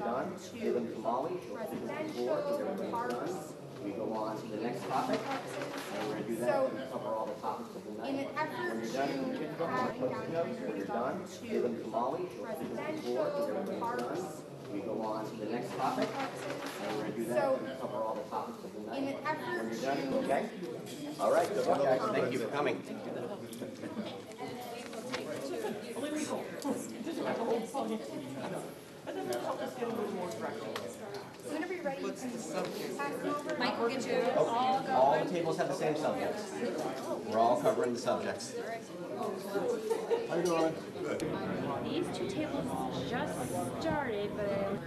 done, give them tamales, residential, parks. We go on to the next topic, and we're going to do that. So, cover all the topics of the night. In an effort to have when you're done, give them tamales, residential, parks. We go on to the next topic, and we're going to do that. So, cover all the topics of the night. In an effort when you're done, okay? All right, good luck, guys. Thank you for coming. Whenever you're ready, you can pass them over. Mike will get you All the tables have the same subjects. We're all covering the subjects. How you doing? These two tables just started, but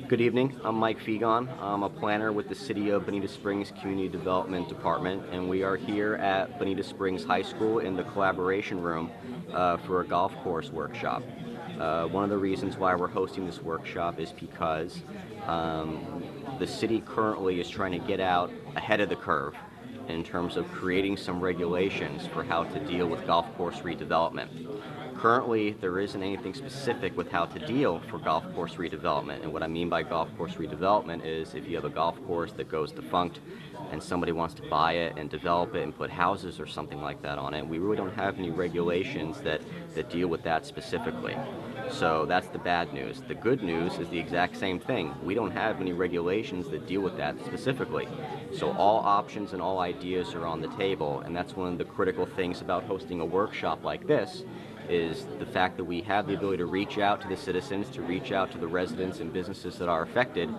Good evening. I'm Mike Fegon. I'm a planner with the City of Bonita Springs Community Development Department, and we are here at Bonita Springs High School in the collaboration room for a golf course workshop. One of the reasons why we're hosting this workshop is because the city currently is trying to get out ahead of the curve in terms of creating some regulations for how to deal with golf course redevelopment. Currently, there isn't anything specific with how to deal for golf course redevelopment. And what I mean by golf course redevelopment is if you have a golf course that goes defunct and somebody wants to buy it and develop it and put houses or something like that on it, we really don't have any regulations that deal with that specifically. So that's the bad news. The good news is the exact same thing. We don't have any regulations that deal with that specifically. So all options and all ideas are on the table, and that's one of the critical things about hosting a workshop like this, is the fact that we have the ability to reach out to the citizens, to reach out to the residents and businesses that are affected,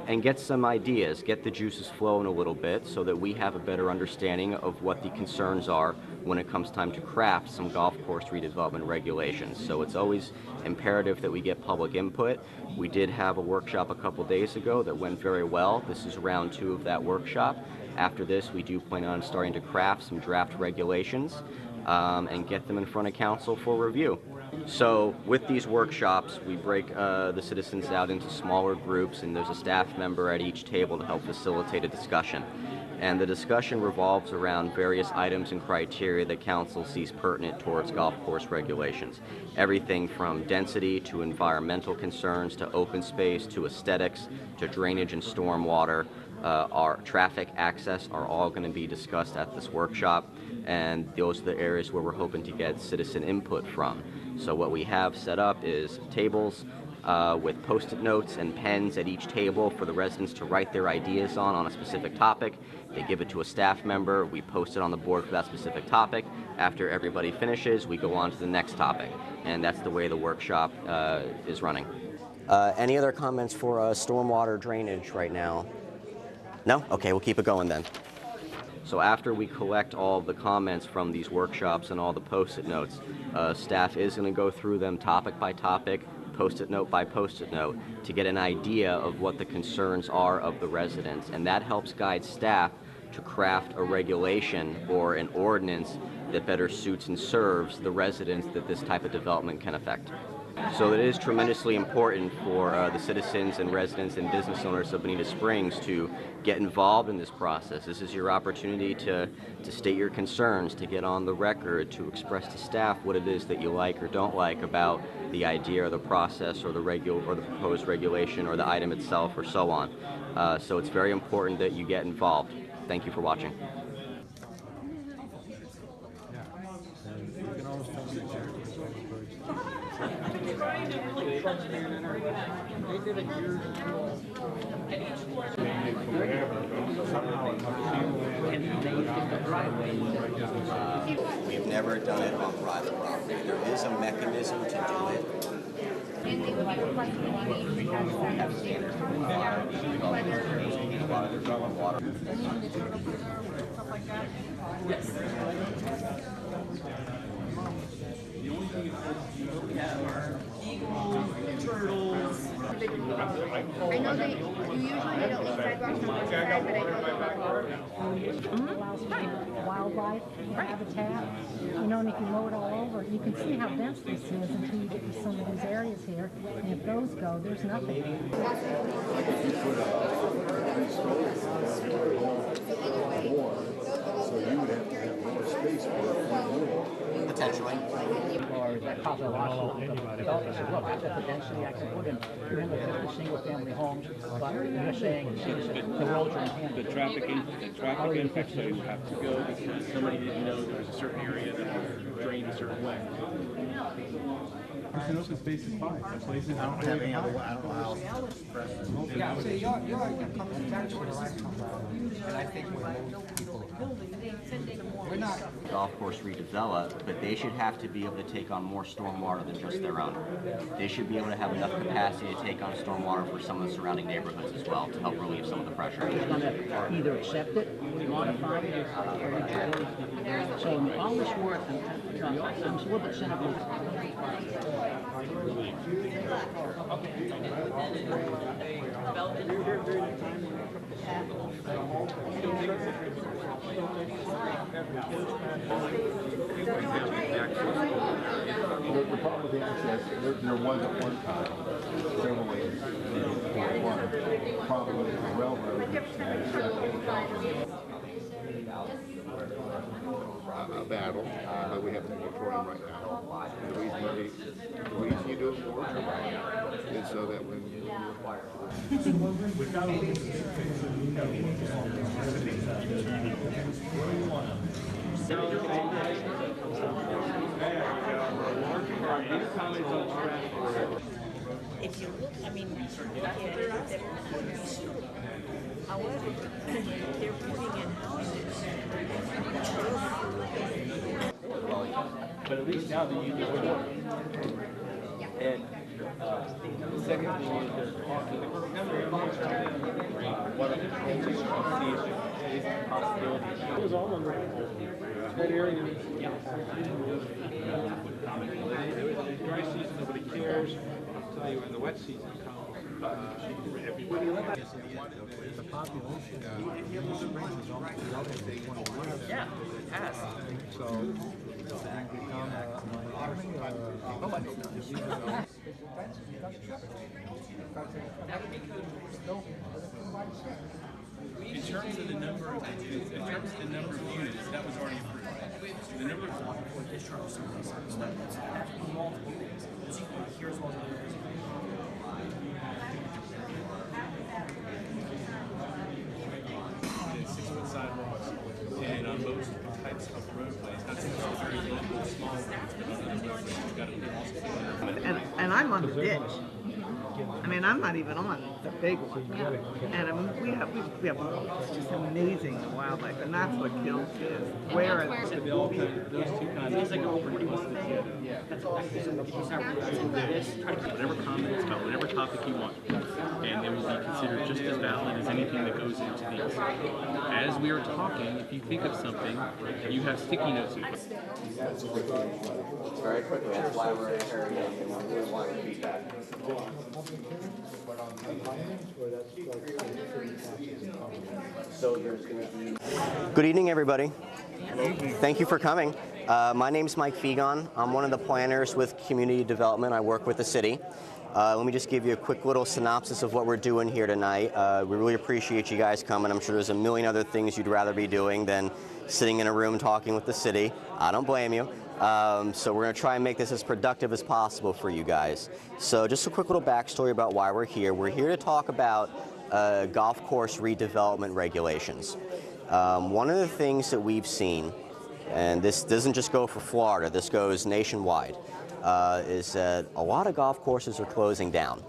and get some ideas, get the juices flowing a little bit so that we have a better understanding of what the concerns are when it comes time to craft some golf course redevelopment regulations. So it's always imperative that we get public input. We did have a workshop a couple days ago that went very well. This is round 2 of that workshop. After this, we do plan on starting to craft some draft regulations and get them in front of council for review. So with these workshops, we break the citizens out into smaller groups, and there's a staff member at each table to help facilitate a discussion. And the discussion revolves around various items and criteria that council sees pertinent towards golf course regulations. Everything from density to environmental concerns to open space to aesthetics to drainage and stormwater. Our traffic access are all going to be discussed at this workshop, and those are the areas where we're hoping to get citizen input from. So what we have set up is tables with post-it notes and pens at each table for the residents to write their ideas on a specific topic. They give it to a staff member, we post it on the board for that specific topic. After everybody finishes, we go on to the next topic, and that's the way the workshop is running. Any other comments for stormwater drainage right now? No? Okay, we'll keep it going then. So after we collect all of the comments from these workshops and all the post-it notes, staff is going to go through them topic by topic, post-it note by post-it note, to get an idea of what the concerns are of the residents. And that helps guide staff to craft a regulation or an ordinance that better suits and serves the residents that this type of development can affect. So it is tremendously important for the citizens and residents and business owners of Bonita Springs to get involved in this process. This is your opportunity to state your concerns, to get on the record, to express to staff what it is that you like or don't like about the idea or the process or the proposed regulation or the item itself or so on. So it's very important that you get involved. Thank you for watching. We've never done it on private property. There is a mechanism to do it. Yes. turtles. I know they usually they don't leave sidewalks on one side, but I know they're wildlife habitat. You know, and if you mow it all over, you can see how dense this is until you get to some of these areas here. And if those go, there's nothing. So you would have to have more space for a front unit. Potentially. Or that cause a lawsuit because the developer said, look, that's the density I can put in 350 single-family homes, but you're saying the roads are in hand. The traffic impacts that you have to go because somebody didn't know there was a certain area that was drained a certain way. An open space is fine. That place is. I don't have any other. I don't know how else to express this. Yeah, so you're coming back to the right and I think when most people, we're not. Golf course redevelop, but they should have to be able to take on more stormwater than just their own. They should be able to have enough capacity to take on stormwater for some of the surrounding neighborhoods as well to help relieve some of the pressure. It's going to either accept it, modify it, or reject it. So all this work, I'm a little bit cynical. The problem with the access, there was at one time several ways. One problem with the railroad a battle, but we have a moratorium right now. The reason you do a moratorium is so that when you if you look, I mean, however, they're putting in houses. But at least now they use the water. And the second thing is they're talking what are the changes to see if there's a possibility. It was all under that area. Yeah. Dry season, nobody cares. I'll tell you, when the wet season comes, everybody loves it. The population of Bonita Springs is almost doubled in 20 years. Yeah, it has. So, it's become a minority. In terms of the number of units, that was already approved. The number of Multiple things. Here's one of the reasons. sidewalks, and on most types of roadways, that's very local, small roads. And I'm on the ditch. I mean, I'm not even on the big one. And I mean, we have it's just amazing the wildlife, and that's what kills kids. Where Those two kinds of whatever comments about whatever topic you want, and they will be considered just as valid as anything that goes into these. As we are talking, if you think of something, you have sticky notes. Very quickly, that's why we're here and we want feedback. So there's going to be... Good evening, everybody. Thank you for coming. My name's Mike Fegon. I'm one of the planners with community development. I work with the city. Let me just give you a quick little synopsis of what we're doing here tonight. We really appreciate you guys coming. I'm sure there's a million other things you'd rather be doing than sitting in a room talking with the city. I don't blame you. So we're going to try and make this as productive as possible for you guys. So just a quick little backstory about why we're here. We're here to talk about golf course redevelopment regulations. One of the things that we've seen, and this doesn't just go for Florida, this goes nationwide, is that a lot of golf courses are closing down.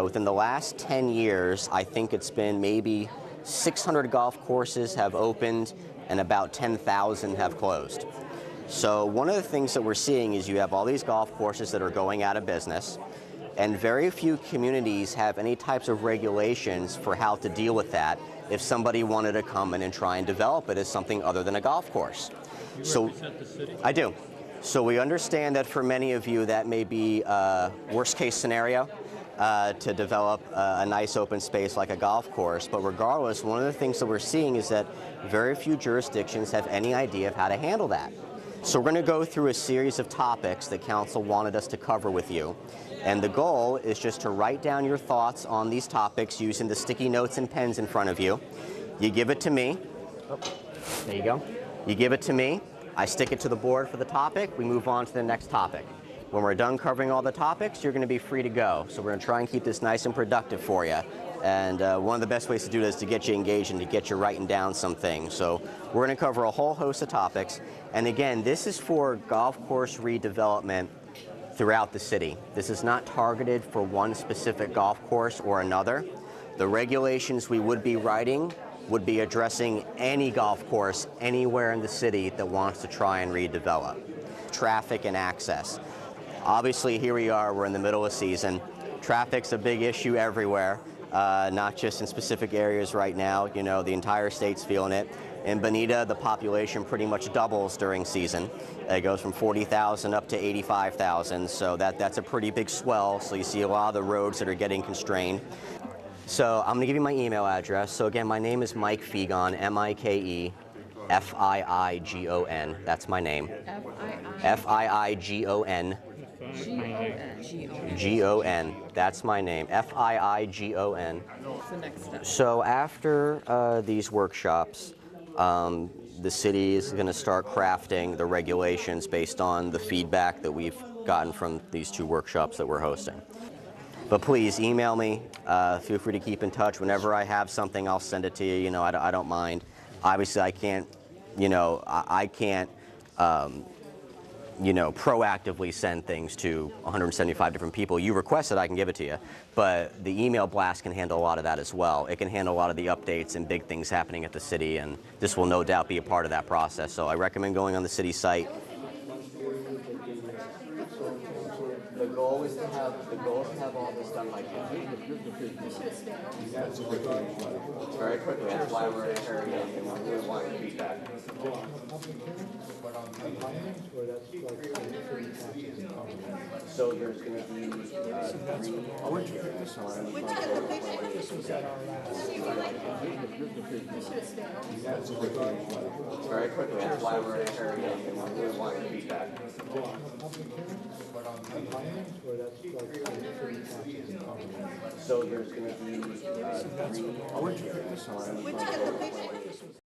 Within the last 10 years, I think it's been maybe 600 golf courses have opened and about 10,000 have closed. So one of the things that we're seeing is you have all these golf courses that are going out of business, and very few communities have any types of regulations for how to deal with that if somebody wanted to come in and try and develop it as something other than a golf course. So I do. So we understand that for many of you that may be a worst case scenario to develop a nice open space like a golf course, but regardless, one of the things that we're seeing is that very few jurisdictions have any idea of how to handle that. So we're going to go through a series of topics that Council wanted us to cover with you. And the goal is just to write down your thoughts on these topics using the sticky notes and pens in front of you. You give it to me. Oh, there you go. You give it to me, I stick it to the board for the topic, we move on to the next topic. When we're done covering all the topics, you're going to be free to go. So we're going to try and keep this nice and productive for you. And one of the best ways to do it is to get you engaged and to get you writing down some things. So we're going to cover a whole host of topics. And again, this is for golf course redevelopment throughout the city. This is not targeted for one specific golf course or another. The regulations we would be writing would be addressing any golf course anywhere in the city that wants to try and redevelop. Traffic and access. Obviously, here we are, we're in the middle of season. Traffic's a big issue everywhere, not just in specific areas right now. You know, the entire state's feeling it. In Bonita, the population pretty much doubles during season. It goes from 40,000 up to 85,000, so that's a pretty big swell. So you see a lot of the roads that are getting constrained. So I'm going to give you my email address. So again, my name is Mike Figon, M-I-K-E-F-I-I-G-O-N. That's my name. F-I-I-G-O-N. G-O-N. That's my name. F-I-I-G-O-N. So after these workshops, the city is going to start crafting the regulations based on the feedback that we've gotten from these 2 workshops that we're hosting. But please email me. Feel free to keep in touch. Whenever I have something, I'll send it to you. You know, I don't mind. Obviously, I can't, you know, I can't, you know, proactively send things to 175 different people. You request it, I can give it to you. But the email blast can handle a lot of that as well. It can handle a lot of the updates and big things happening at the city, and this will no doubt be a part of that process. So I recommend going on the city site. The goal is to have all this done by June. Very quickly. That's why we're hurrying and we want your feedback. So there's going to be 3. Very quickly. That's why we're hurrying and we want your feedback. So there's going to be 3.